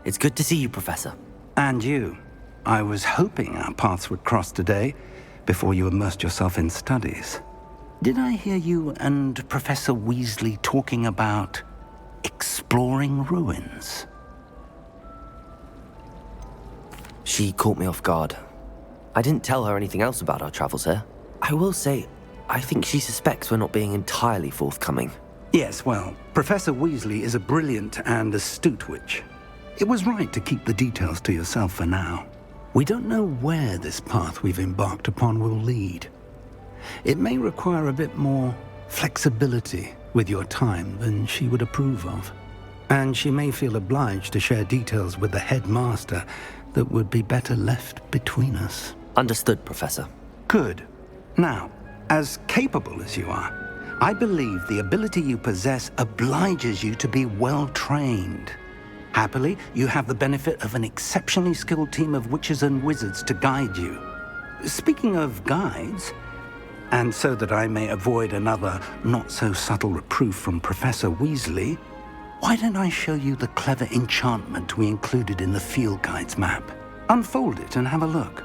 It's good to see you, Professor. And you. I was hoping our paths would cross today, before you immersed yourself in studies. Did I hear you and Professor Weasley talking about exploring ruins? She caught me off guard. I didn't tell her anything else about our travels here. I will say, I think she suspects we're not being entirely forthcoming. Yes, well, Professor Weasley is a brilliant and astute witch. It was right to keep the details to yourself for now. We don't know where this path we've embarked upon will lead. It may require a bit more flexibility with your time than she would approve of. And she may feel obliged to share details with the headmaster that would be better left between us. Understood, Professor. Good. Now, as capable as you are, I believe the ability you possess obliges you to be well-trained. Happily, you have the benefit of an exceptionally skilled team of witches and wizards to guide you. Speaking of guides, and so that I may avoid another not-so-subtle reproof from Professor Weasley, why don't I show you the clever enchantment we included in the field guide's map? Unfold it and have a look.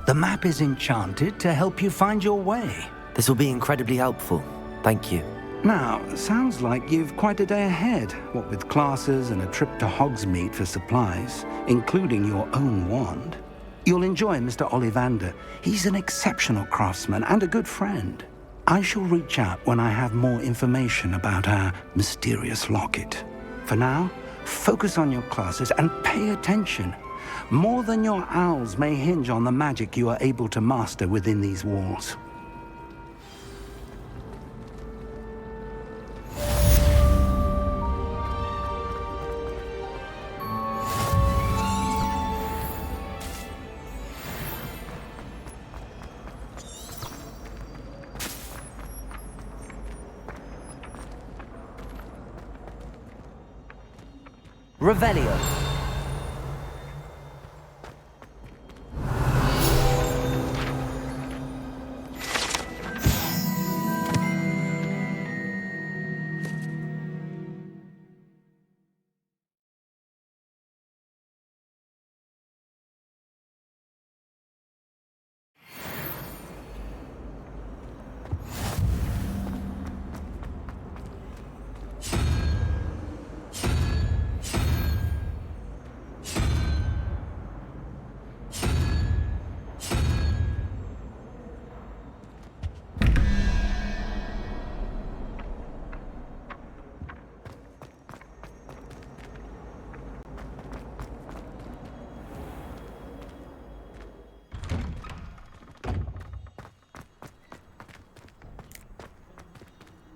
The map is enchanted to help you find your way. This will be incredibly helpful. Thank you. Now, sounds like you've quite a day ahead, what with classes and a trip to Hogsmeade for supplies, including your own wand. You'll enjoy Mr. Ollivander. He's an exceptional craftsman and a good friend. I shall reach out when I have more information about our mysterious locket. For now, focus on your classes and pay attention. More than your owls may hinge on the magic you are able to master within these walls. Revelio.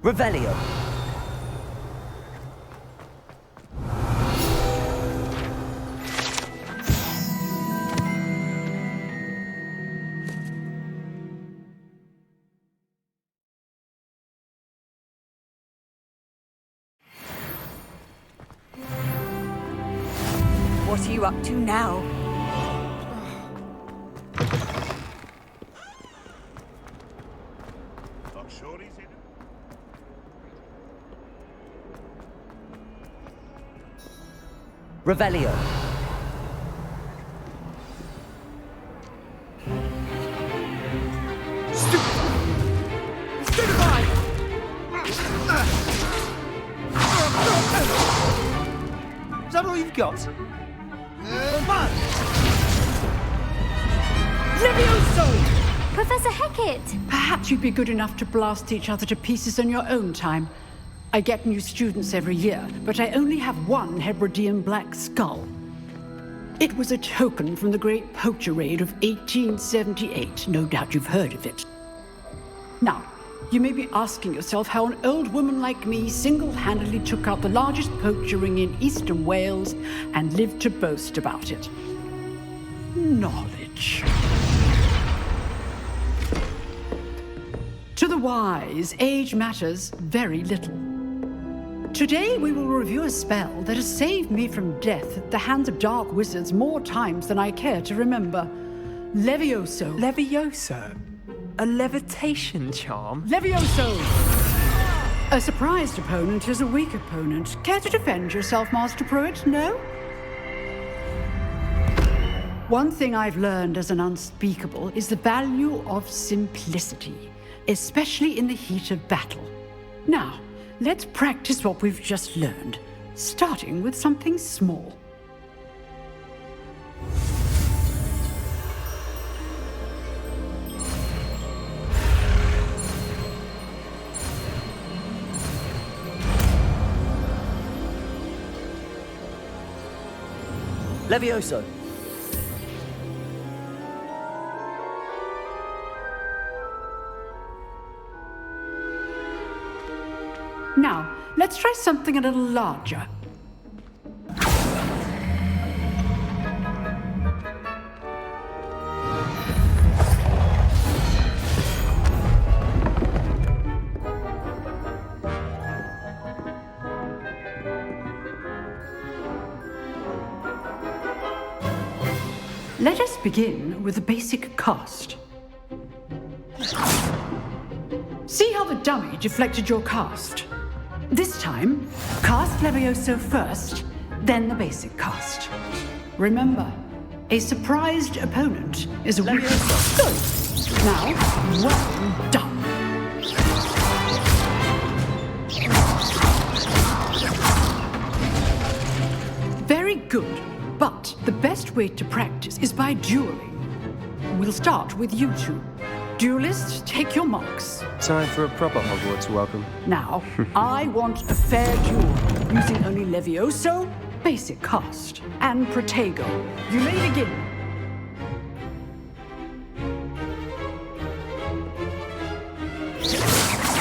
Revelio. What are you up to now? Revelio. Stupefy! Is that all you've got? Levioso! Professor Hecat! Perhaps you'd be good enough to blast each other to pieces in your own time. I get new students every year, but I only have one Hebridean black skull. It was a token from the Great Poacher Raid of 1878. No doubt you've heard of it. Now, You may be asking yourself how an old woman like me single-handedly took out the largest poacher ring in eastern Wales and lived to boast about it. Knowledge. To the wise, age matters very little. Today we will review a spell that has saved me from death at the hands of dark wizards more times than I care to remember. Levioso. Levioso? A levitation charm? Levioso! A surprised opponent is a weak opponent. Care to defend yourself, Master Pruitt? No? One thing I've learned as an unspeakable is the value of simplicity, especially in the heat of battle. Now, let's practice what we've just learned, starting with something small. Levioso. Now, let's try something a little larger. Let us begin with the basic cast. See how the dummy deflected your cast? This time, cast Levioso first, then the basic cast. Remember, a surprised opponent is a weak... Good. Now, well done. Very good. But the best way to practice is by dueling. We'll start with you two. Duelists, take your marks. Time for a proper Hogwarts welcome. Now, I want a fair duel, using only Levioso, basic cast, and Protego. You may begin.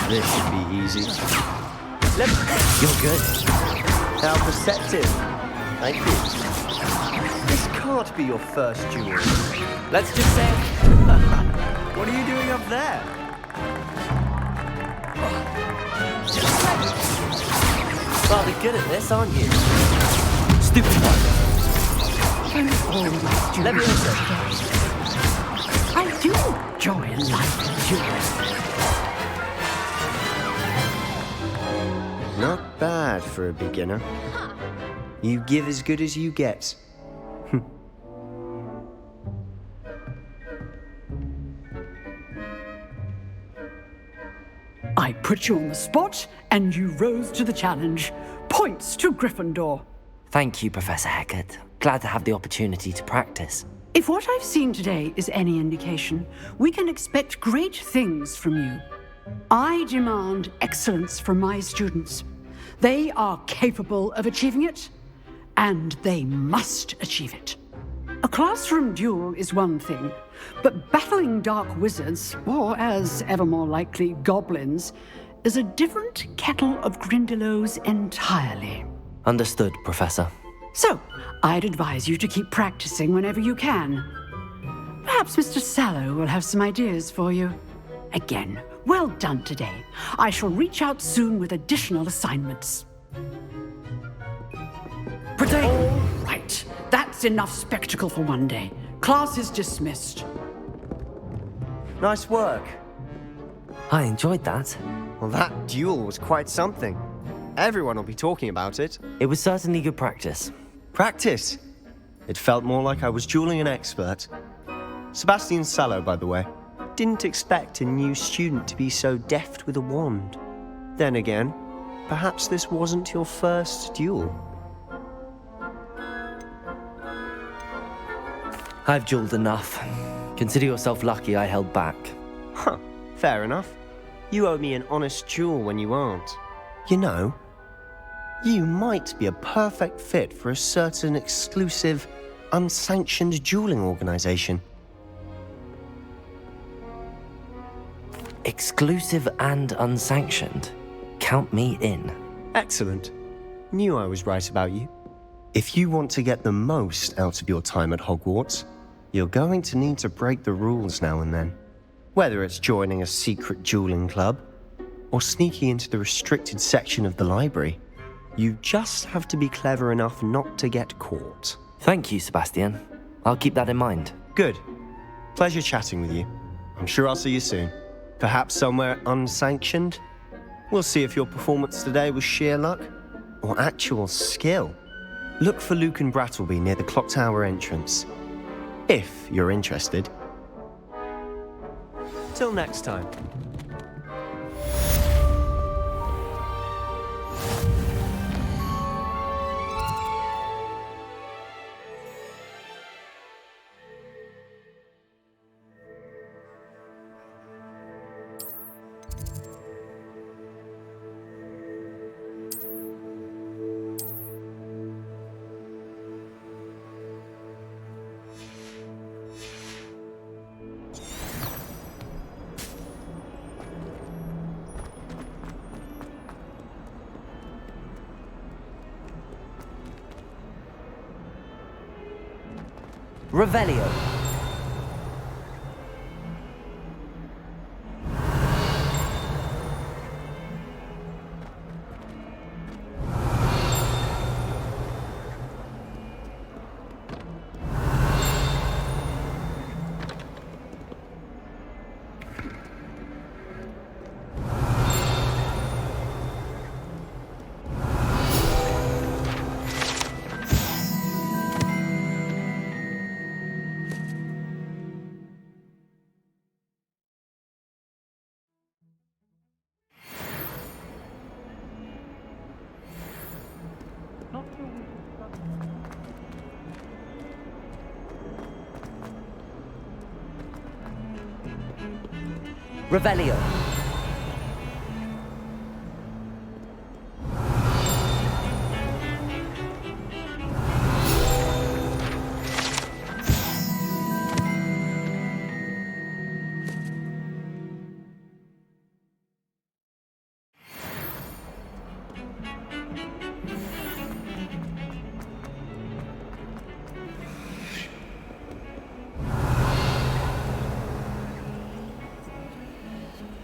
This should be easy. You're good. How perceptive. Thank you. This can't be your first duel. Let's just say... What are you doing up there? Rather good at this, aren't you? Stupid one. Levioso. I do enjoy a lively duel. Not bad for a beginner. You give as good as you get. I put you on the spot, and you rose to the challenge. Points to Gryffindor. Thank you, Professor Hecat. Glad to have the opportunity to practice. If what I've seen today is any indication, we can expect great things from you. I demand excellence from my students. They are capable of achieving it, and they must achieve it. A classroom duel is one thing, but battling dark wizards, or as ever more likely, goblins, is a different kettle of Grindylows entirely. Understood, Professor. So, I'd advise you to keep practicing whenever you can. Perhaps Mr. Sallow will have some ideas for you. Again, well done today. I shall reach out soon with additional assignments. All right, that's enough spectacle for one day. Class is dismissed. Nice work. I enjoyed that. Well, that duel was quite something. Everyone will be talking about it. It was certainly good practice. Practice. It felt more like I was dueling an expert. Sebastian Sallow, by the way. Didn't expect a new student to be so deft with a wand. Then again, perhaps this wasn't your first duel. I've dueled enough. Consider yourself lucky I held back. Huh, fair enough. You owe me an honest duel when you aren't. You know, you might be a perfect fit for a certain exclusive, unsanctioned dueling organization. Exclusive and unsanctioned. Count me in. Excellent. Knew I was right about you. If you want to get the most out of your time at Hogwarts, you're going to need to break the rules now and then. Whether it's joining a secret dueling club, or sneaking into the restricted section of the library, you just have to be clever enough not to get caught. Thank you, Sebastian. I'll keep that in mind. Good. Pleasure chatting with you. I'm sure I'll see you soon. Perhaps somewhere unsanctioned? We'll see if your performance today was sheer luck or actual skill. Look for Luke and Brattleby near the clock tower entrance, if you're interested. Till next time. Revelio. Revelio.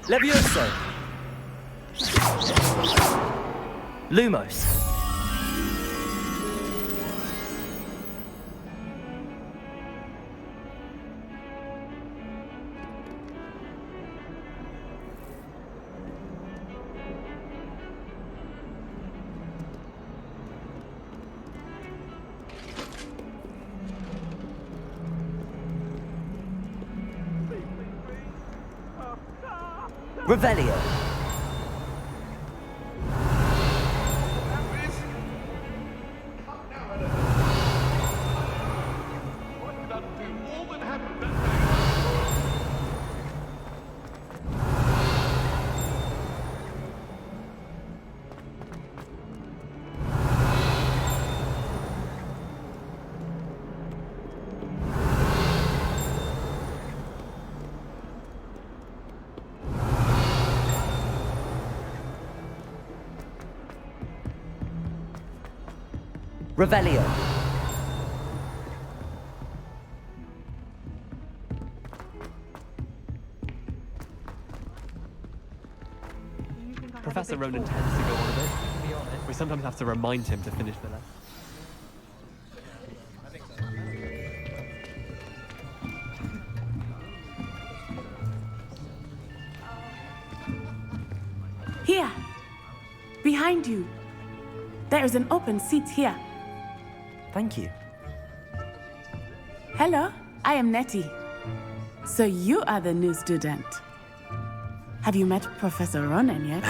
Levioso. Lumos. Revelio. Revelio. Professor Ronan tends to go on a bit. We sometimes have to remind him to finish the lesson. Here, behind you. There is an open seat here. Thank you. Hello, I am Nettie. So you are the new student. Have you met Professor Ronan yet?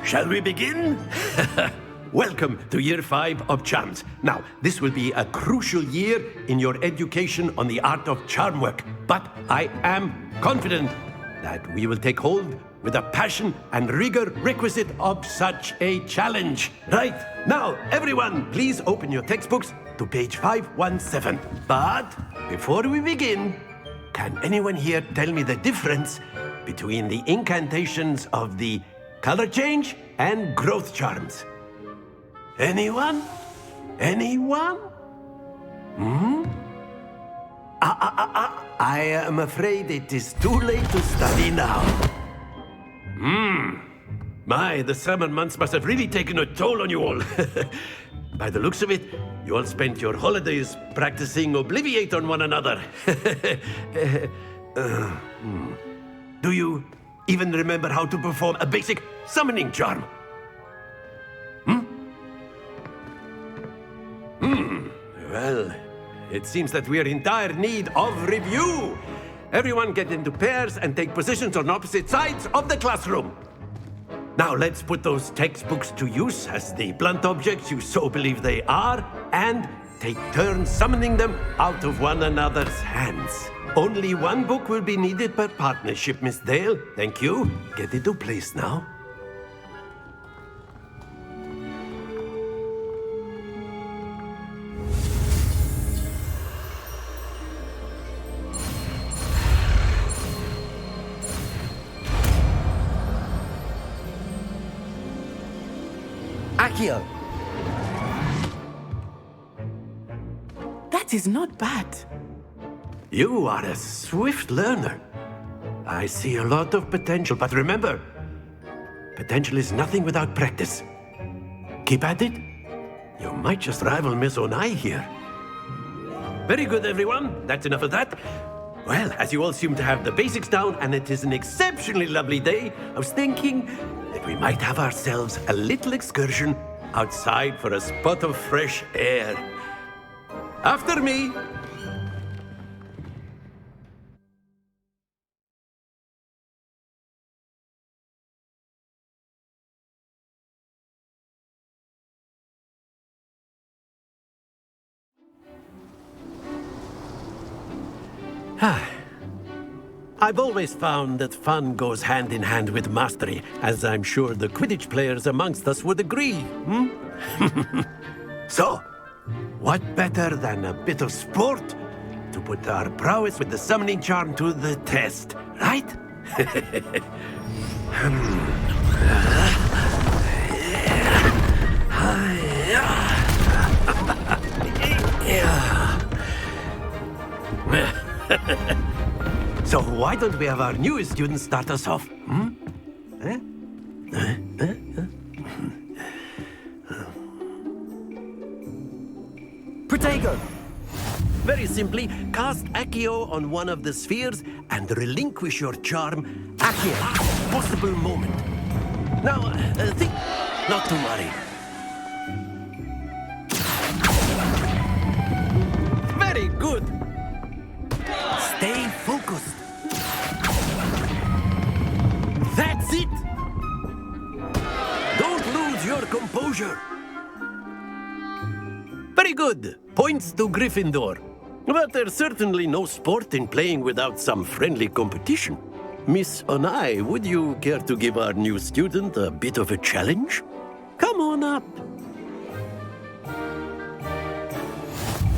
Shall we begin? Welcome to Year 5 of Charms. Now, this will be a crucial year in your education on the art of charm work, but I am confident that we will take hold with the passion and rigor requisite of such a challenge. Right, now, everyone, please open your textbooks to page 517. But before we begin, can anyone here tell me the difference between the incantations of the color change and growth charms? Anyone? Anyone? I am afraid it is too late to study now. My, the summer months must have really taken a toll on you all. By the looks of it, you all spent your holidays practicing Obliviate on one another. Do you even remember how to perform a basic summoning charm? Well, it seems that we are in dire need of review. Everyone get into pairs and take positions on opposite sides of the classroom. Now let's put those textbooks to use as the blunt objects you so believe they are, and take turns summoning them out of one another's hands. Only one book will be needed per partnership, Miss Dale. Thank you. Get into place now. Accio! That is not bad. You are a swift learner. I see a lot of potential, but remember, potential is nothing without practice. Keep at it. You might just rival Miss Onai here. Very good, everyone. That's enough of that. Well, as you all seem to have the basics down, and it is an exceptionally lovely day, I was thinking that we might have ourselves a little excursion outside for a spot of fresh air. After me. I've always found that fun goes hand in hand with mastery, as I'm sure the Quidditch players amongst us would agree. So, what better than a bit of sport to put our prowess with the summoning charm to the test, right? So why don't we have our newest student start us off? Protego! Very simply, cast Accio on one of the spheres and relinquish your charm at the last possible moment. Now, think... Not to worry. Very good. Stay focused. That's it! Don't lose your composure. Very good. Points to Gryffindor. But there's certainly no sport in playing without some friendly competition. Miss Onai, would you care to give our new student a bit of a challenge? Come on up.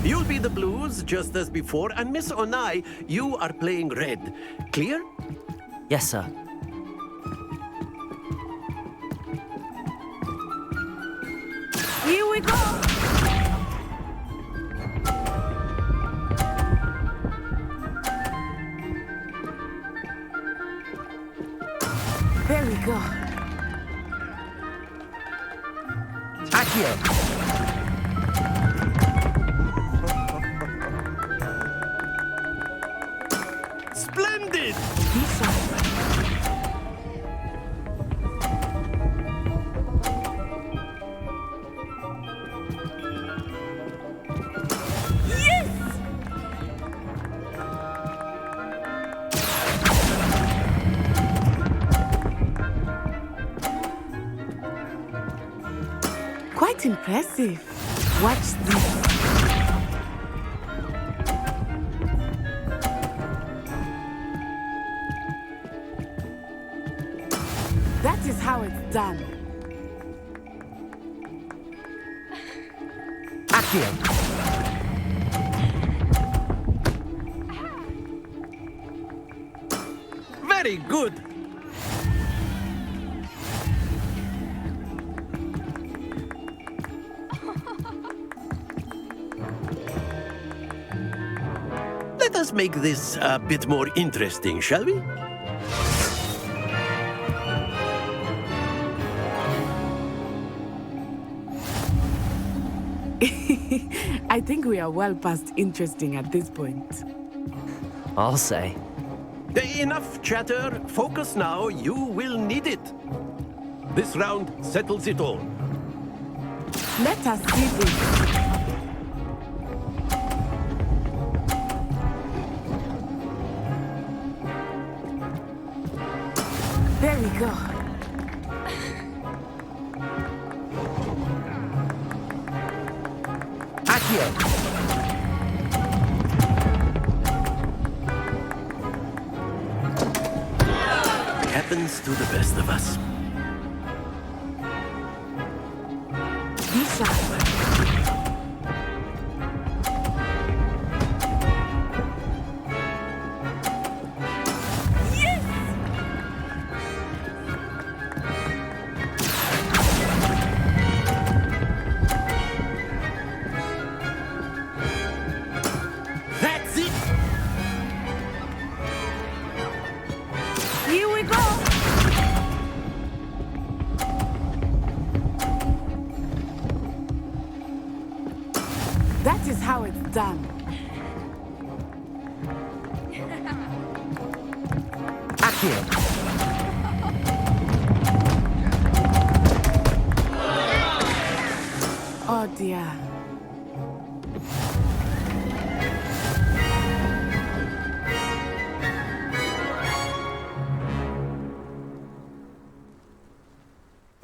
You'll be the blues, just as before, and Miss Onai, you are playing red. Clear? Yes, sir. Here we go! There we go. Accio! Splendid! Quite impressive. Watch this. That is how it's done. Accio! Very good. Let us make this a bit more interesting, shall we? I think we are well past interesting at this point. I'll say. Enough chatter. Focus now. You will need it. This round settles it all. Let us see this. There we go. Accio! Happens to the best of us. Be sharp. That's it. Here we go. That is how it's done. Accio! Oh dear.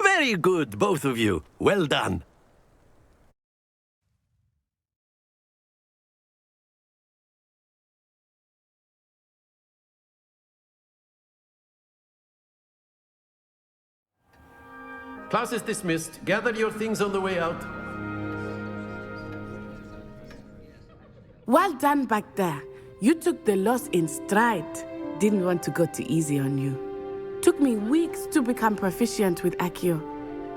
Very good, both of you. Well done. Class is dismissed. Gather your things on the way out. Well done back there. You took the loss in stride. Didn't want to go too easy on you. Took me weeks to become proficient with Accio.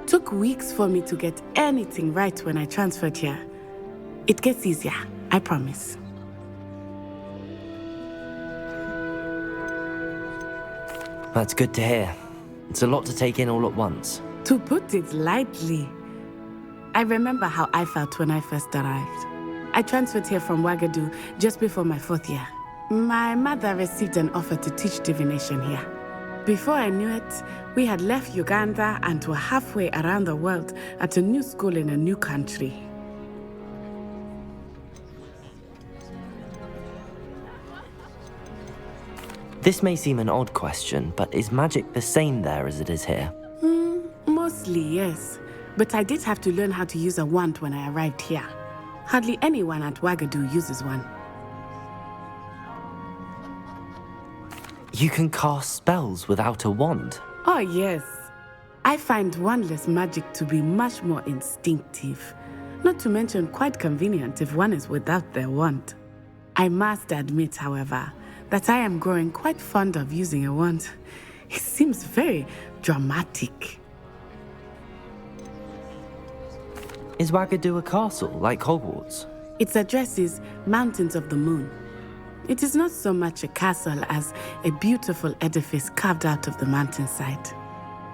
Took weeks for me to get anything right when I transferred here. It gets easier, I promise. That's good to hear. It's a lot to take in all at once. To put it lightly, I remember how I felt when I first arrived. I transferred here from Ouagadougou just before my 4th year. My mother received an offer to teach divination here. Before I knew it, we had left Uganda and were halfway around the world at a new school in a new country. This may seem an odd question, but is magic the same there as it is here? Mostly, yes. But I did have to learn how to use a wand when I arrived here. Hardly anyone at Ouagadougou uses one. You can cast spells without a wand. Oh, yes. I find wandless magic to be much more instinctive. Not to mention quite convenient if one is without their wand. I must admit, however, that I am growing quite fond of using a wand. It seems very dramatic. Is Ouagadougou a castle, like Hogwarts? Its address is Mountains of the Moon. It is not so much a castle as a beautiful edifice carved out of the mountainside.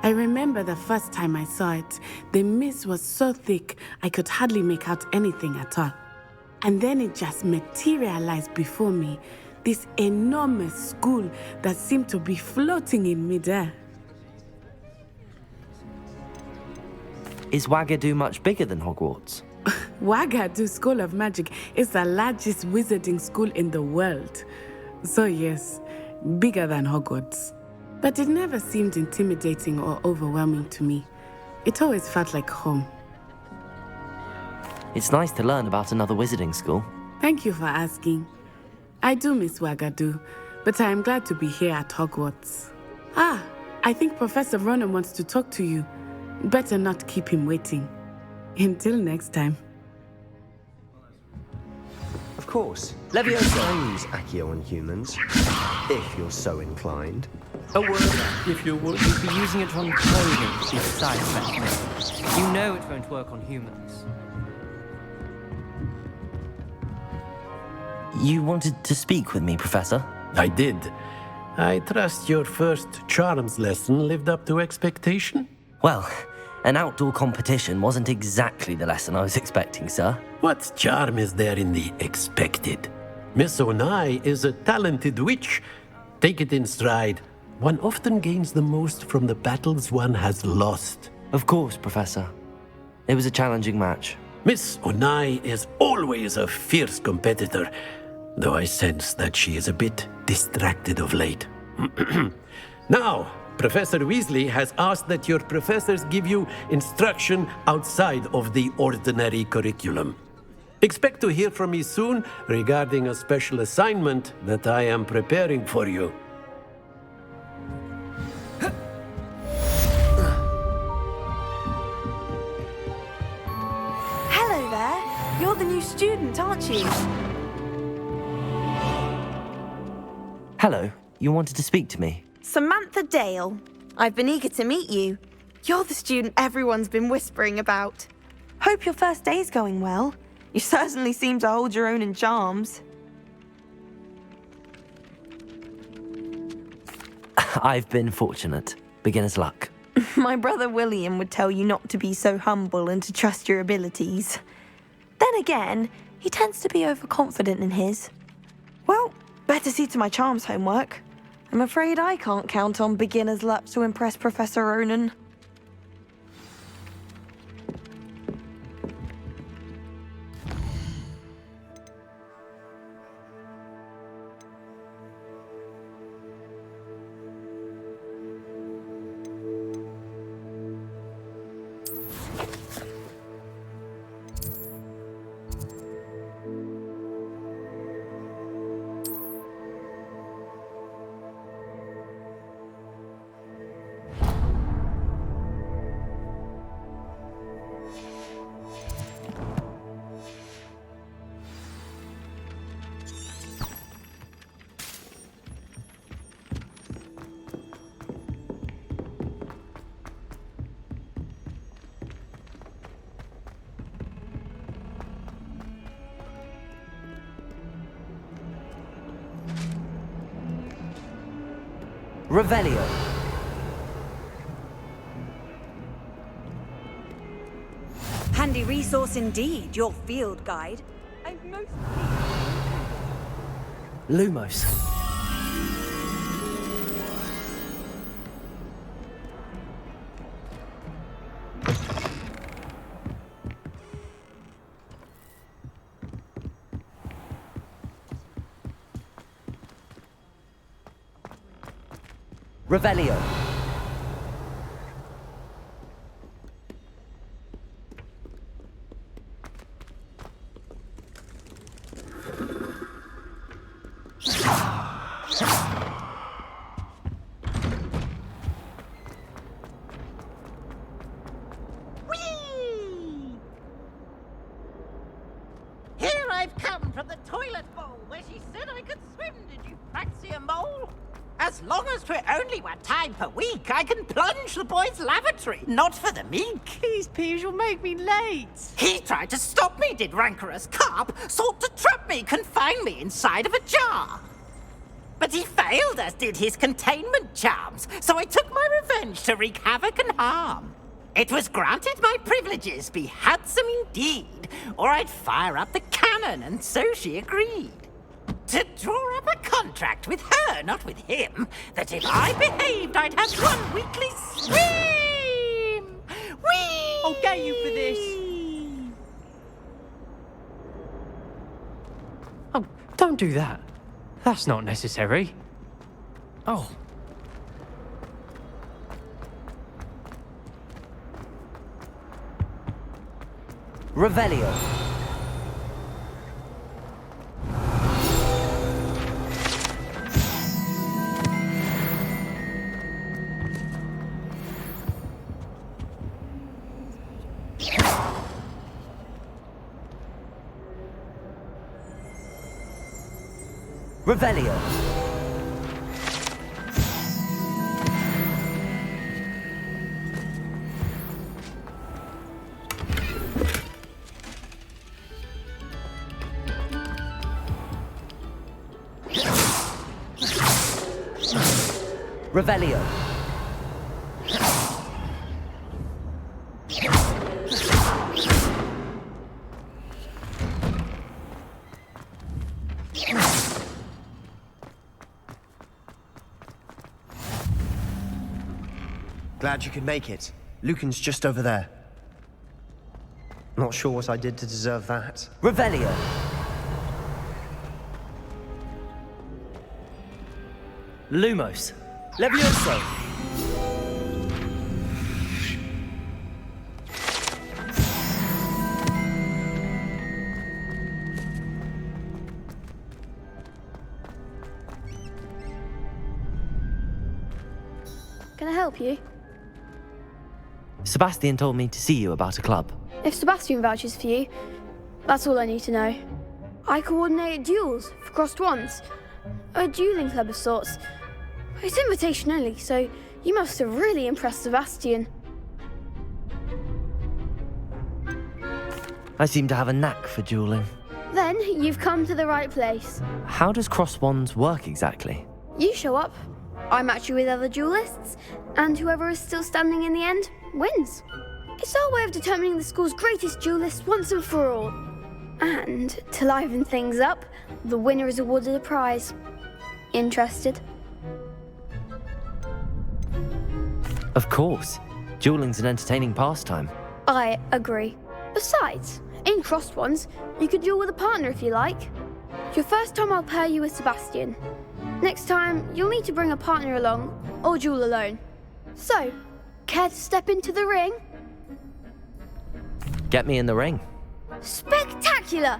I remember the first time I saw it, the mist was so thick I could hardly make out anything at all. And then it just materialized before me, this enormous school that seemed to be floating in midair. Is Ouagadougou much bigger than Hogwarts? Ouagadougou School of Magic is the largest wizarding school in the world. So yes, bigger than Hogwarts. But it never seemed intimidating or overwhelming to me. It always felt like home. It's nice to learn about another wizarding school. Thank you for asking. I do miss Ouagadougou, but I am glad to be here at Hogwarts. Ah, I think Professor Ronen wants to talk to you. Better not keep him waiting. Until next time. Of course. Leviosa use Accio on humans, if you're so inclined. A word, if you would. You'd be using it on clothing to see the side effects. You know it won't work on humans. You wanted to speak with me, Professor? I did. I trust your first charms lesson lived up to expectation? Well, an outdoor competition wasn't exactly the lesson I was expecting, sir. What charm is there in the expected? Miss Onai is a talented witch. Take it in stride. One often gains the most from the battles one has lost. Of course, Professor. It was a challenging match. Miss Onai is always a fierce competitor, though I sense that she is a bit distracted of late. Now, Professor Weasley has asked that your professors give you instruction outside of the ordinary curriculum. Expect to hear from me soon regarding a special assignment that I am preparing for you. Hello there. You're the new student, aren't you? Hello, you wanted to speak to me? Samantha Dale. I've been eager to meet you. You're the student everyone's been whispering about. Hope your first day's going well. You certainly seem to hold your own in charms. I've been fortunate. Beginner's luck. My brother William would tell you not to be so humble and to trust your abilities. Then again, he tends to be overconfident in his. Well, better see to my charms homework. I'm afraid I can't count on beginner's luck to impress Professor Ronan. Revelio. Handy resource indeed, your field guide. I'm most... Lumos. Revelio. Here I've come from the toilet bowl where she said I could swim. Did you Praxia Mole? As long as 'twere only 1 time per week, I can plunge the boy's lavatory, not for the meek. These peeves will make me late. He tried to stop me, did rancorous carp, sought to trap me, confine me inside of a jar. But he failed, as did his containment charms, so I took my revenge to wreak havoc and harm. It was granted my privileges be handsome indeed, or I'd fire up the cannon, and so she agreed. To draw up a contract with her, not with him, that if I behaved, I'd have 1 weekly swim! Whee! I'll get you for this. Oh, don't do that. That's not necessary. Oh. Revelio. Revelio. Revelio. Glad you could make it. Lucan's just over there. Not sure what I did to deserve that. Revelio. Lumos. Levioso. Can I help you? Sebastian told me to see you about a club. If Sebastian vouches for you, that's all I need to know. I coordinate duels for crossed wands. A dueling club of sorts. It's invitation only, so you must have really impressed Sebastian. I seem to have a knack for dueling. Then you've come to the right place. How does cross wands work exactly? You show up, I match you with other duelists, and whoever is still standing in the end wins. It's our way of determining the school's greatest duelist once and for all. And to liven things up, the winner is awarded a prize. Interested? Of course. Dueling's an entertaining pastime. I agree. Besides, in crossed ones, you could duel with a partner if you like. Your first time I'll pair you with Sebastian. Next time, you'll need to bring a partner along, or duel alone. So, care to step into the ring? Get me in the ring. Spectacular!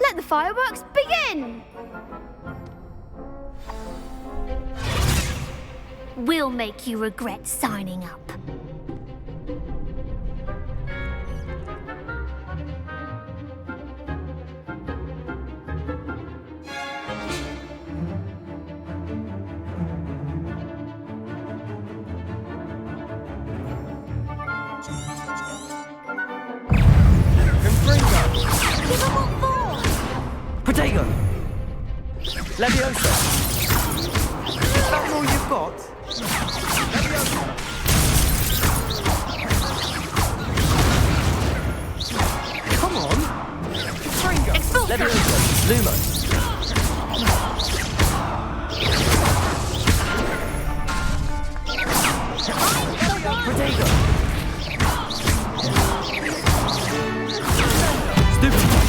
Let the fireworks begin! We'll make you regret signing up. Give them what for! Protego! Levioso! Is that all you've got? Come on! Fringo! Levioso! Lumos! Protego! Stupefy!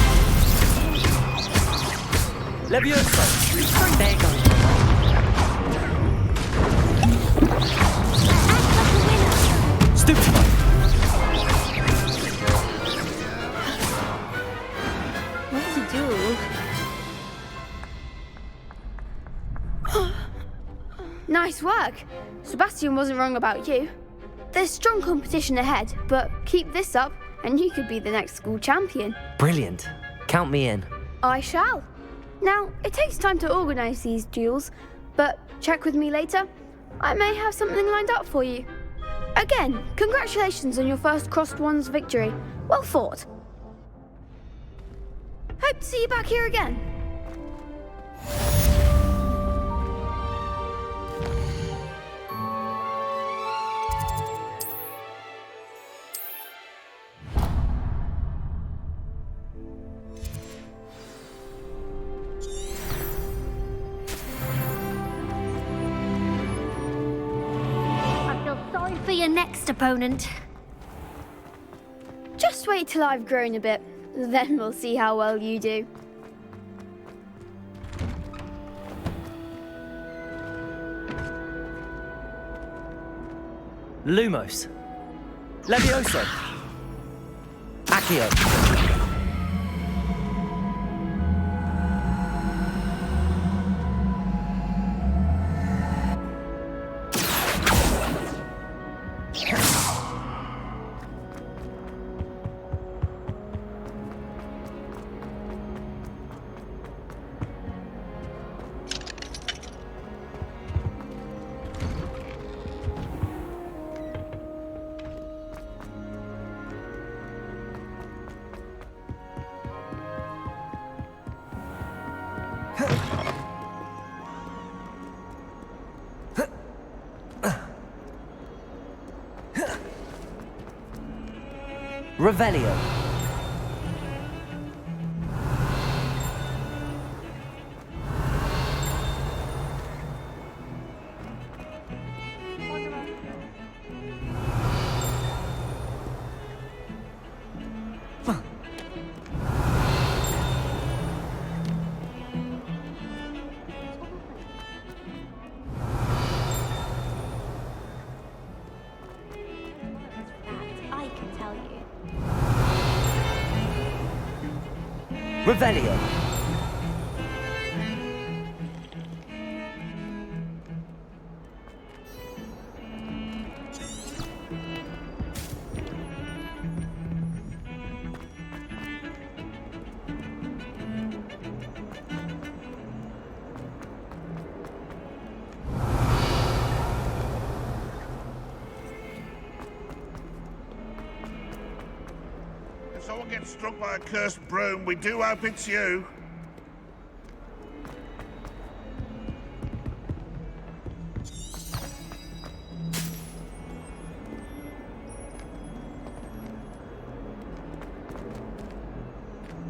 Levioso! Protego! Stupefy! What's a duel? Nice work. Sebastian wasn't wrong about you. There's strong competition ahead, but keep this up and you could be the next school champion. Brilliant. Count me in. I shall. Now, it takes time to organise these duels, but check with me later. I may have something lined up for you. Again, congratulations on your first crossed wands victory. Well fought. Hope to see you back here again. For your next opponent. Just wait till I've grown a bit, then we'll see how well you do. Lumos. Levioso. Accio. Revelio. I can tell you. Revelio. If someone gets struck by a cursed broom, we do hope it's you.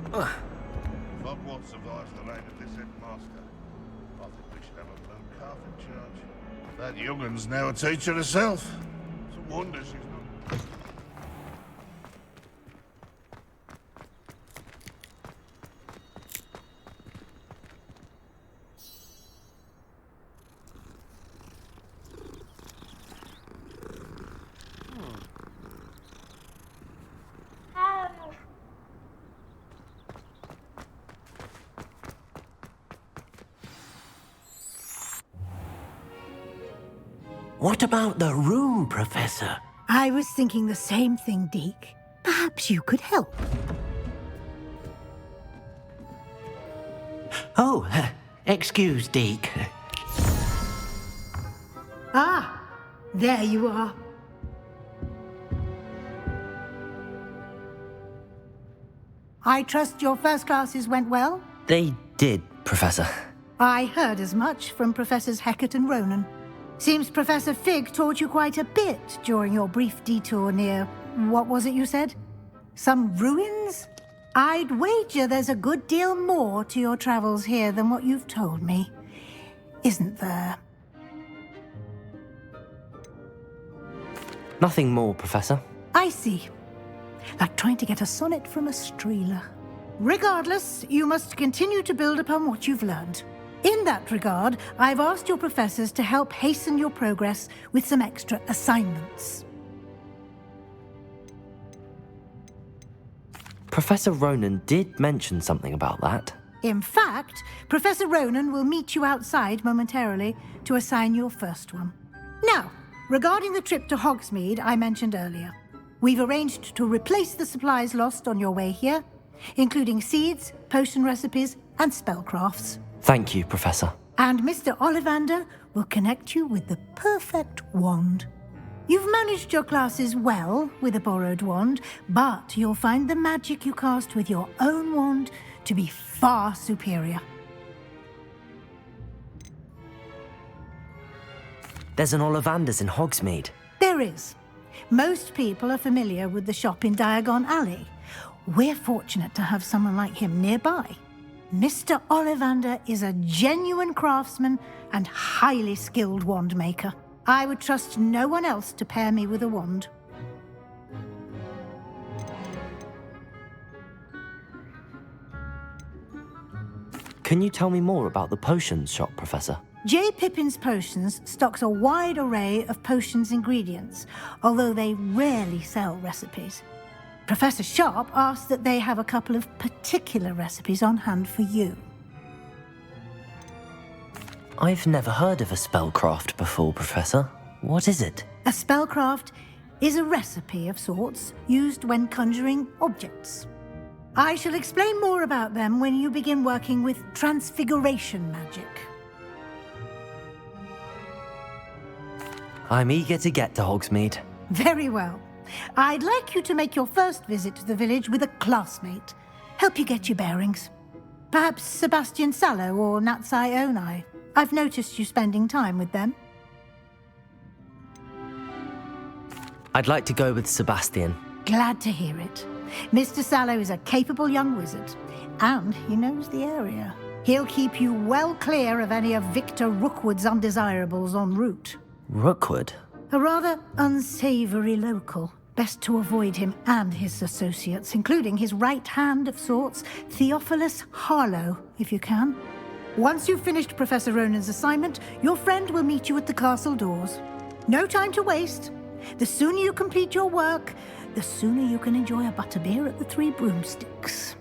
If Hogwarts survives the reign of this headmaster, I think we should have a blue calf in charge. That young'un's now a teacher herself. It's a wonder she's not... What about the room, Professor? I was thinking the same thing, Deke. Perhaps you could help. Oh, excuse, Deke. Ah, there you are. I trust your first classes went well? They did, Professor. I heard as much from Professors Hecat and Ronan. Seems Professor Fig taught you quite a bit during your brief detour near... what was it you said? Some ruins? I'd wager there's a good deal more to your travels here than what you've told me. Isn't there? Nothing more, Professor. I see. Like trying to get a sonnet from a streeler. Regardless, you must continue to build upon what you've learned. In that regard, I've asked your professors to help hasten your progress with some extra assignments. Professor Ronan did mention something about that. In fact, Professor Ronan will meet you outside momentarily to assign your first one. Now, regarding the trip to Hogsmeade I mentioned earlier, we've arranged to replace the supplies lost on your way here, including seeds, potion recipes, and spellcrafts. Thank you, Professor. And Mr. Ollivander will connect you with the perfect wand. You've managed your classes well with a borrowed wand, but you'll find the magic you cast with your own wand to be far superior. There's an Ollivander's in Hogsmeade. There is. Most people are familiar with the shop in Diagon Alley. We're fortunate to have someone like him nearby. Mr. Ollivander is a genuine craftsman and highly skilled wand maker. I would trust no one else to pair me with a wand. Can you tell me more about the potions shop, Professor? J. Pippin's Potions stocks a wide array of potions ingredients, although they rarely sell recipes. Professor Sharp asked that they have a couple of particular recipes on hand for you. I've never heard of a spellcraft before, Professor. What is it? A spellcraft is a recipe of sorts used when conjuring objects. I shall explain more about them when you begin working with transfiguration magic. I'm eager to get to Hogsmeade. Very well. I'd like you to make your first visit to the village with a classmate. Help you get your bearings. Perhaps Sebastian Sallow or Natsai Onai. I've noticed you spending time with them. I'd like to go with Sebastian. Glad to hear it. Mr. Sallow is a capable young wizard, and he knows the area. He'll keep you well clear of any of Victor Rookwood's undesirables en route. Rookwood? A rather unsavory local. Best to avoid him and his associates, including his right hand of sorts, Theophilus Harlow, if you can. Once you've finished Professor Ronan's assignment, your friend will meet you at the castle doors. No time to waste. The sooner you complete your work, the sooner you can enjoy a butterbeer at the Three Broomsticks.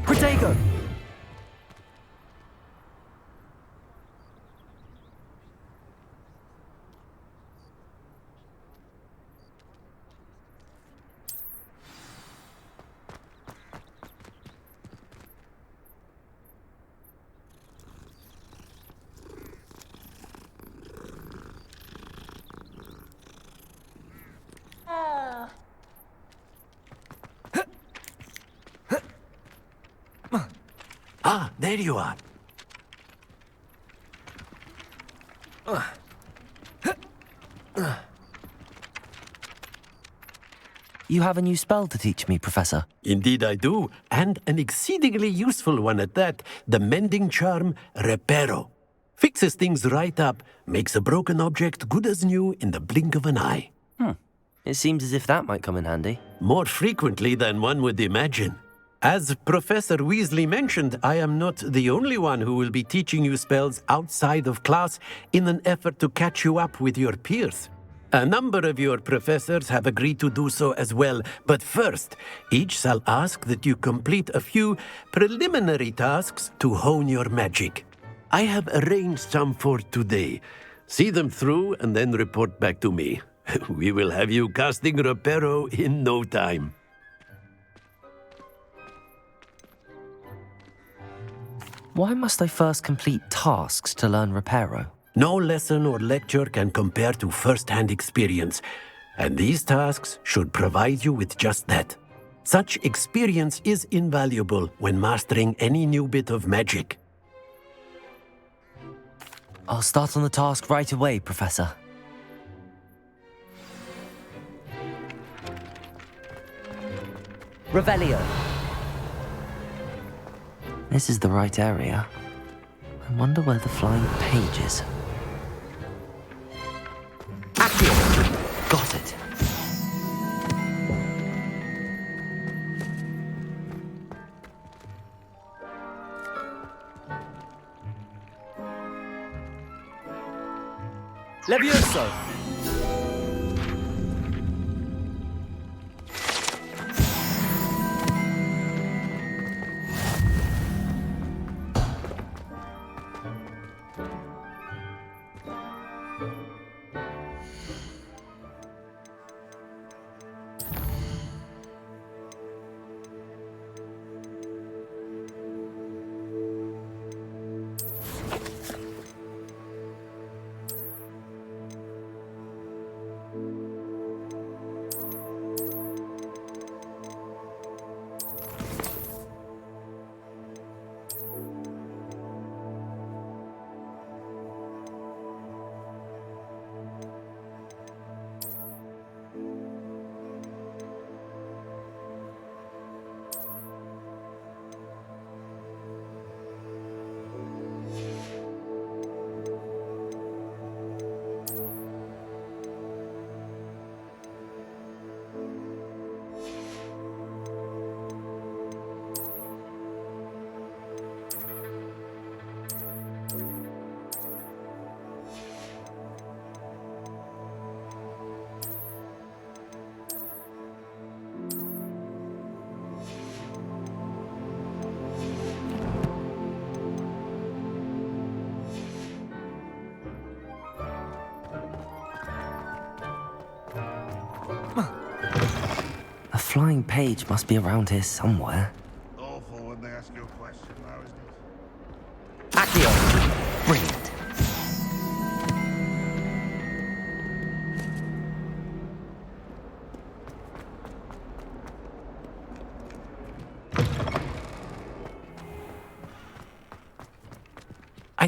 Protego! Ah, there you are. You have a new spell to teach me, Professor. Indeed I do, and an exceedingly useful one at that. The mending charm, Reparo. Fixes things right up, makes a broken object good as new in the blink of an eye. It seems as if that might come in handy. More frequently than one would imagine. As Professor Weasley mentioned, I am not the only one who will be teaching you spells outside of class in an effort to catch you up with your peers. A number of your professors have agreed to do so as well, but first, each shall ask that you complete a few preliminary tasks to hone your magic. I have arranged some for today. See them through and then report back to me. We will have you casting Reparo in no time. Why must I first complete tasks to learn Reparo? No lesson or lecture can compare to first-hand experience, and these tasks should provide you with just that. Such experience is invaluable when mastering any new bit of magic. I'll start on the task right away, Professor. Revelio. This is the right area. I wonder where the flying page is. Accio! Got it. Levioso! A flying page must be around here somewhere. Awful when they ask you a question, now, isn't it? Accio! Brilliant.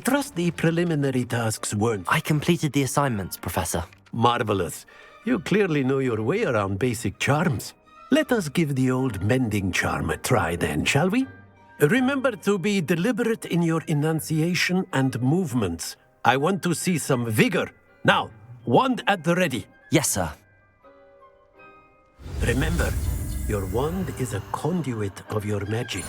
trust the preliminary tasks weren't... I completed the assignments, Professor. Marvelous. You clearly know your way around basic charms. Let us give the old mending charm a try then, shall we? Remember to be deliberate in your enunciation and movements. I want to see some vigor. Now, wand at the ready. Yes, sir. Remember, your wand is a conduit of your magic.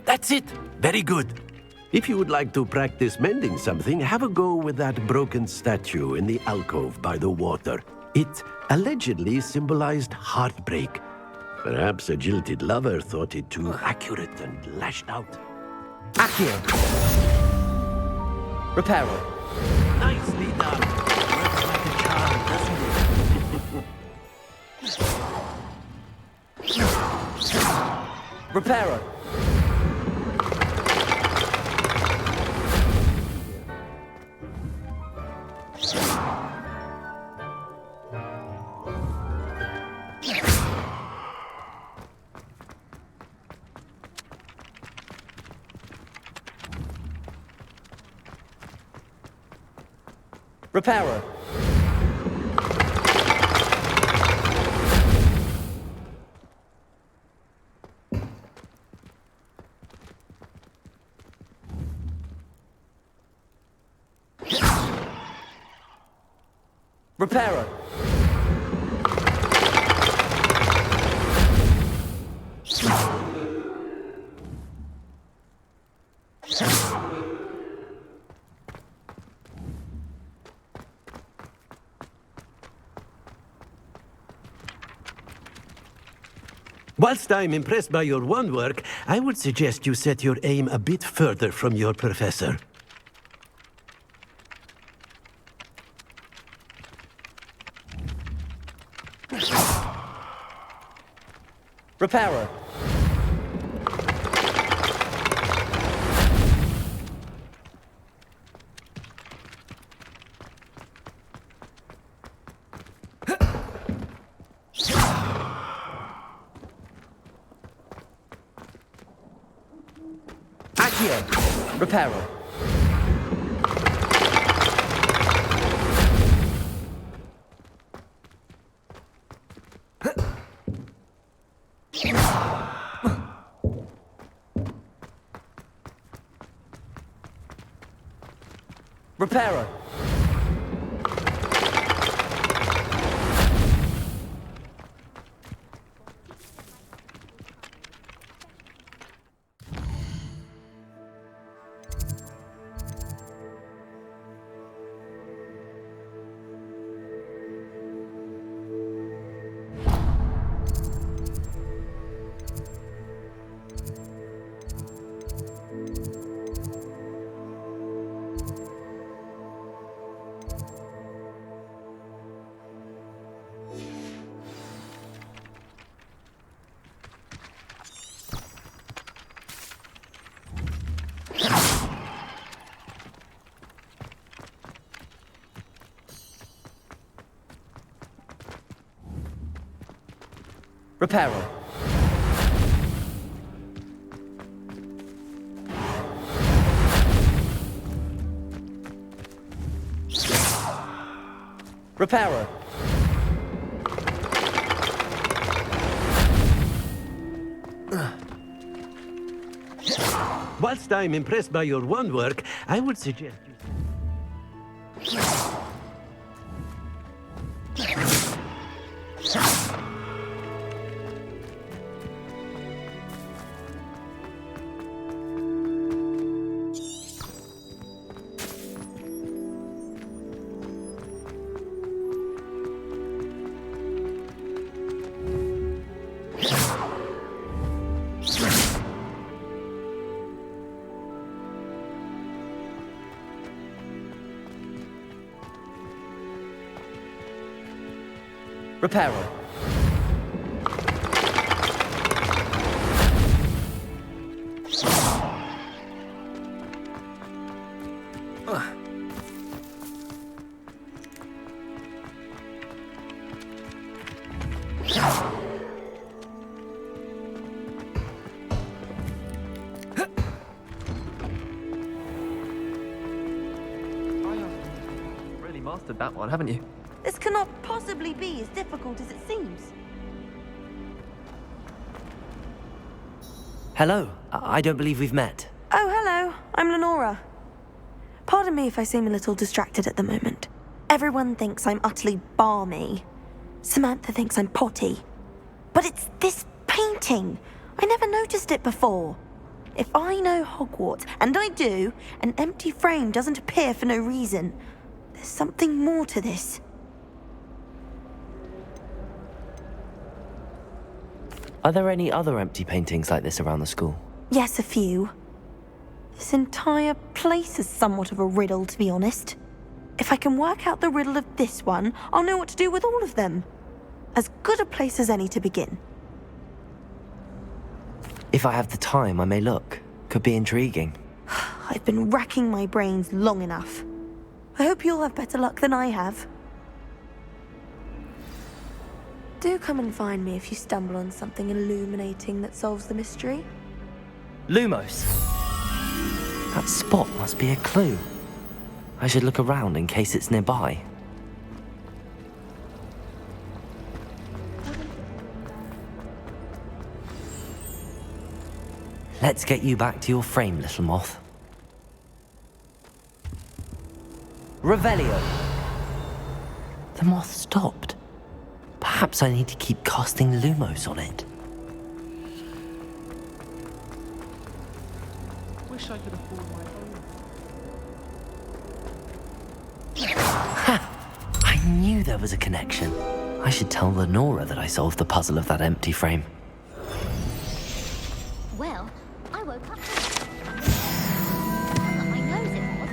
That's it! Very good. If you would like to practice mending something, have a go with that broken statue in the alcove by the water. It allegedly symbolized heartbreak. Perhaps a jilted lover thought it too accurate and lashed out. Accio! Reparo. Nicely done. Works like a charm, doesn't it? Reparo. Reparo. Reparo. Whilst I'm impressed by your wand work, I would suggest you set your aim a bit further from your professor. Reparo. Accio. Reparo. Reparo. Reparo. Reparo. Whilst I'm impressed by your wand work, I would suggest you... Reparo. Really mastered that one, haven't you? This cannot possibly be as difficult as it seems. Hello. I don't believe we've met. Oh, hello. I'm Lenora. Pardon me if I seem a little distracted at the moment. Everyone thinks I'm utterly balmy. Samantha thinks I'm potty. But it's this painting. I never noticed it before. If I know Hogwarts, and I do, an empty frame doesn't appear for no reason. There's something more to this. Are there any other empty paintings like this around the school? Yes, a few. This entire place is somewhat of a riddle, to be honest. If I can work out the riddle of this one, I'll know what to do with all of them. As good a place as any to begin. If I have the time, I may look. Could be intriguing. I've been racking my brains long enough. I hope you'll have better luck than I have. Do come and find me if you stumble on something illuminating that solves the mystery. Lumos. That spot must be a clue. I should look around in case it's nearby. Let's get you back to your frame, little moth. Revelio. The moth stopped. Perhaps I need to keep casting Lumos on it. Wish I could afford my own. Ha! I knew there was a connection. I should tell Lenora that I solved the puzzle of that empty frame. Well, I woke up to it. On my nose it was.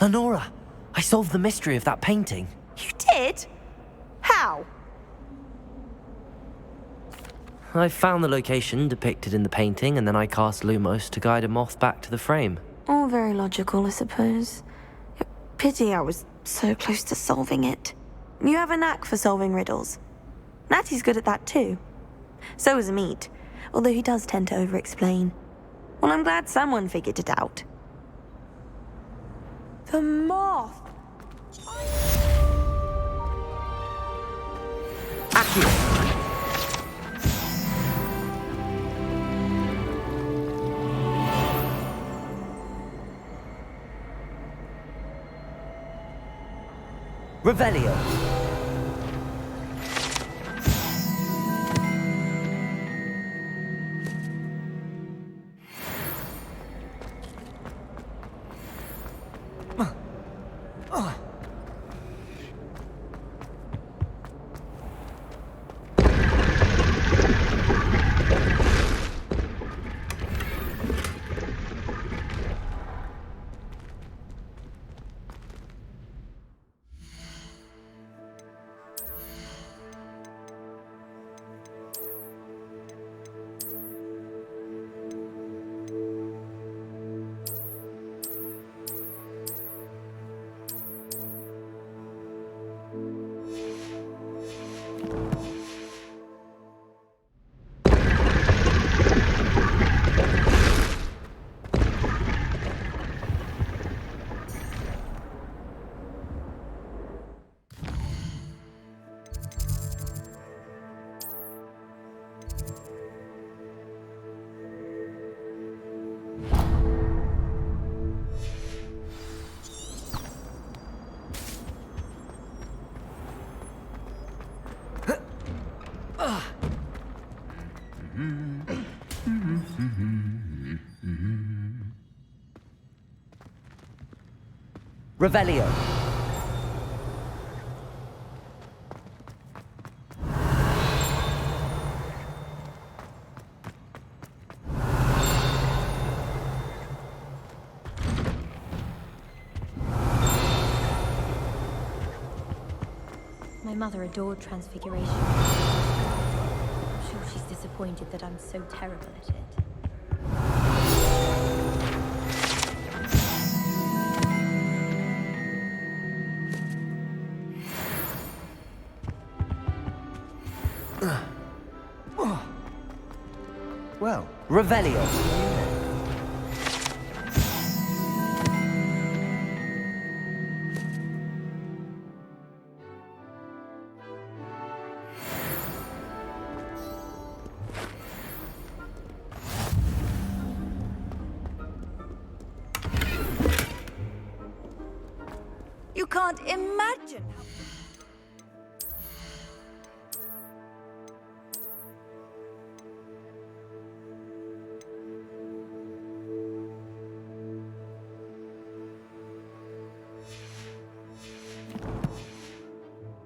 Lenora, I solved the mystery of that painting. You did? How? I found the location depicted in the painting, and then I cast Lumos to guide a moth back to the frame. All very logical, I suppose. Pity I was so close to solving it. You have a knack for solving riddles. Natty's good at that too. So is Amit, although he does tend to over-explain. Well, I'm glad someone figured it out. The moth! Accurate! Revelio. Revelio. My mother adored Transfiguration. I'm sure she's disappointed that I'm so terrible at it. Well, Revelio. You can't imagine how...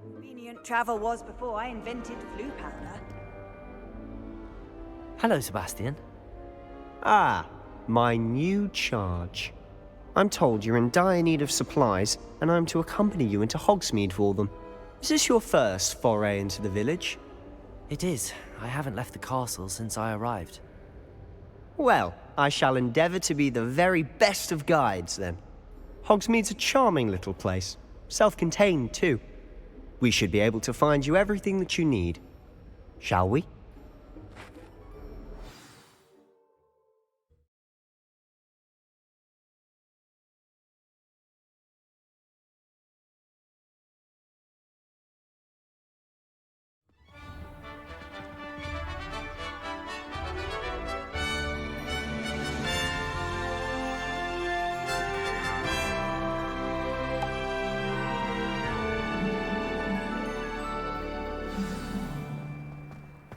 convenient travel was before I invented flu powder. Hello, Sebastian. Ah, my new charge. I'm told you're in dire need of supplies, and I'm to accompany you into Hogsmeade for them. Is this your first foray into the village? It is. I haven't left the castle since I arrived. Well, I shall endeavour to be the very best of guides, then. Hogsmeade's a charming little place. Self-contained, too. We should be able to find you everything that you need. Shall we?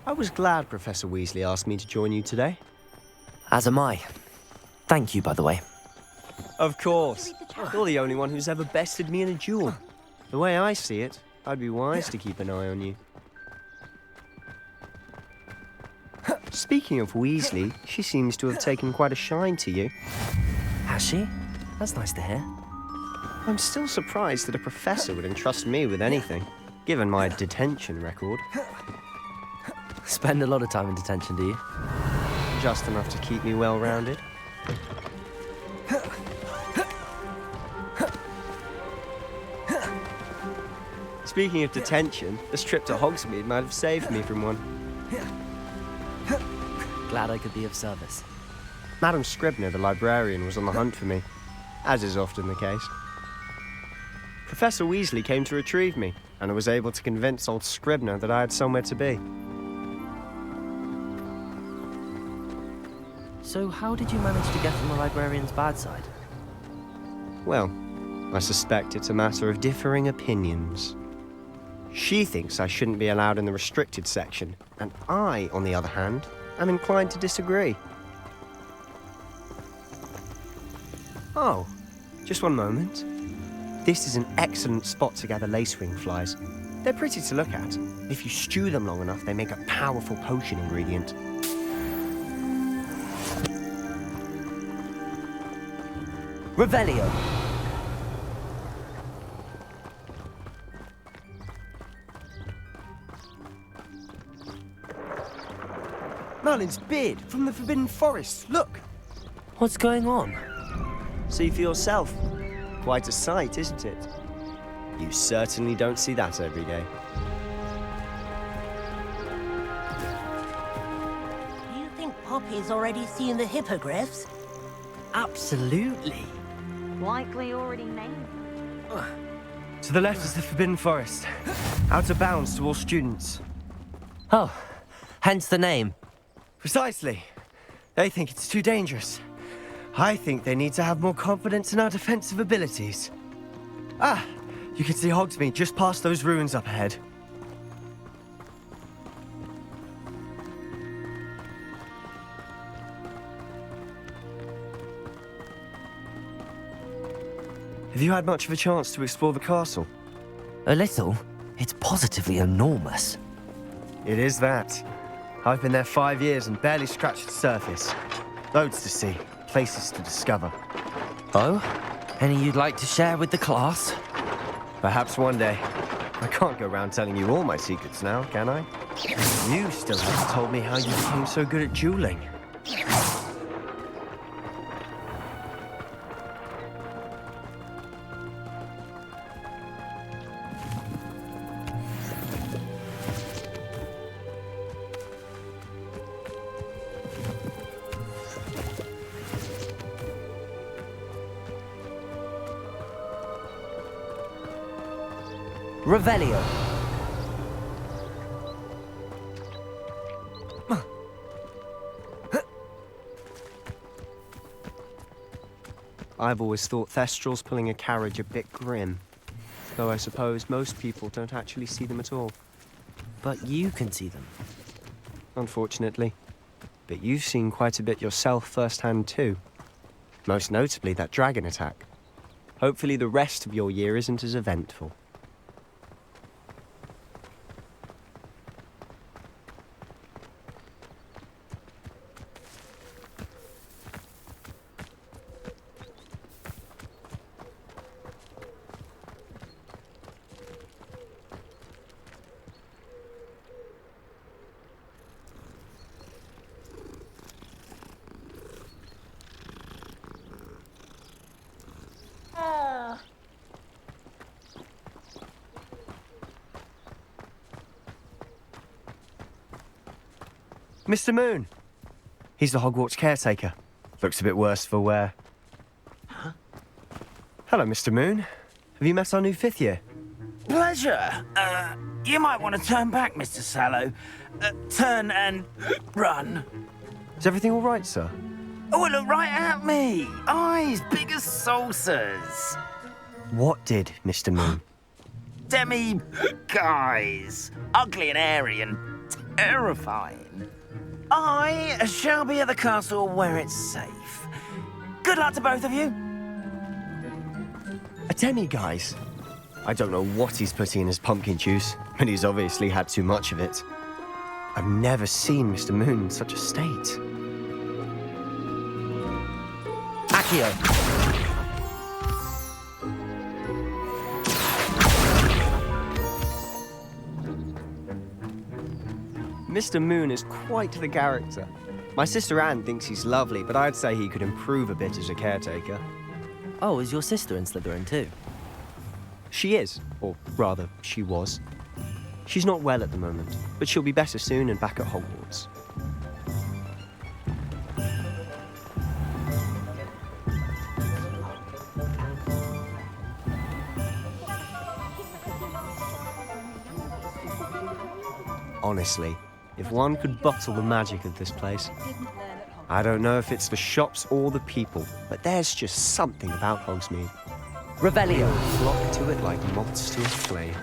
I was glad Professor Weasley asked me to join you today. As am I. Thank you, by the way. Of course. You're the only one who's ever bested me in a duel. The way I see it, I'd be wise to keep an eye on you. Speaking of Weasley, she seems to have taken quite a shine to you. Has she? That's nice to hear. I'm still surprised that a professor would entrust me with anything, given my detention record. Spend a lot of time in detention, do you? Just enough to keep me well-rounded. Speaking of detention, this trip to Hogsmeade might have saved me from one. Glad I could be of service. Madam Scribner, the librarian, was on the hunt for me, as is often the case. Professor Weasley came to retrieve me, and I was able to convince old Scribner that I had somewhere to be. So how did you manage to get on the librarian's bad side? Well, I suspect it's a matter of differing opinions. She thinks I shouldn't be allowed in the restricted section, and I, on the other hand, am inclined to disagree. Oh, just one moment. This is an excellent spot to gather lacewing flies. They're pretty to look at. If you stew them long enough, they make a powerful potion ingredient. Revelio. Merlin's beard from the Forbidden Forest, look! What's going on? See for yourself. Quite a sight, isn't it? You certainly don't see that every day. Do you think Poppy's already seen the hippogriffs? Absolutely. Likely already named. To the left is the Forbidden Forest. Out of bounds to all students. Oh, hence the name. Precisely. They think it's too dangerous. I think they need to have more confidence in our defensive abilities. Ah, you can see Hogsmeade just past those ruins up ahead. Have you had much of a chance to explore the castle? A little. It's positively enormous. It is that. I've been there 5 years and barely scratched the surface. Loads to see, places to discover. Oh? Any you'd like to share with the class? Perhaps one day. I can't go around telling you all my secrets now, can I? You still haven't told me how you became so good at dueling. Revelio. I've always thought Thestrals pulling a carriage a bit grim, though I suppose most people don't actually see them at all. But you can see them. Unfortunately. But you've seen quite a bit yourself firsthand too. Most notably that dragon attack. Hopefully the rest of your year isn't as eventful. Mr. Moon! He's the Hogwarts caretaker. Looks a bit worse for wear. Huh? Hello, Mr. Moon. Have you met our new 5th year? Pleasure. You might want to turn back, Mr. Sallow. Turn and run. Is everything all right, sir? Oh, look right at me. Eyes big as saucers. What did, Mr. Moon? Demi-guys. Ugly and airy and terrifying. I shall be at the castle where it's safe. Good luck to both of you. A demi-guise? I don't know what he's putting in his pumpkin juice, but he's obviously had too much of it. I've never seen Mr. Moon in such a state. Accio! Mr. Moon is quite the character. My sister Anne thinks he's lovely, but I'd say he could improve a bit as a caretaker. Oh, is your sister in Slytherin too? She is, or rather, she was. She's not well at the moment, but she'll be better soon and back at Hogwarts. Honestly, if one could bottle the magic of this place. I don't know if it's the shops or the people, but there's just something about Hogsmeade. Revelio! Flock to it like moths to a flame.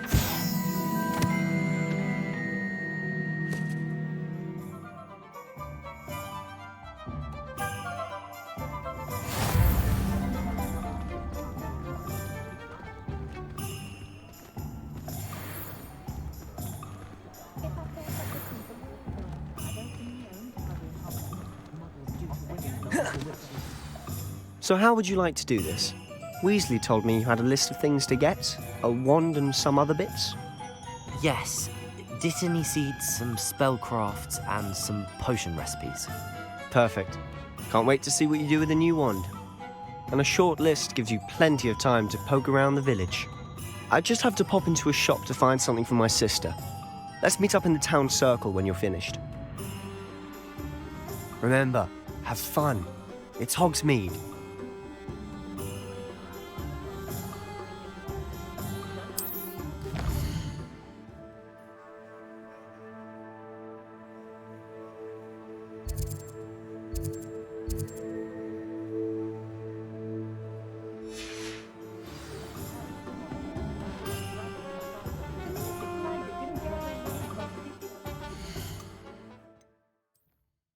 So how would you like to do this? Weasley told me you had a list of things to get, a wand and some other bits. Yes. Dittany seeds, some spellcrafts, and some potion recipes. Perfect. Can't wait to see what you do with the new wand. And a short list gives you plenty of time to poke around the village. I just have to pop into a shop to find something for my sister. Let's meet up in the town circle when you're finished. Remember, have fun. It's Hogsmeade.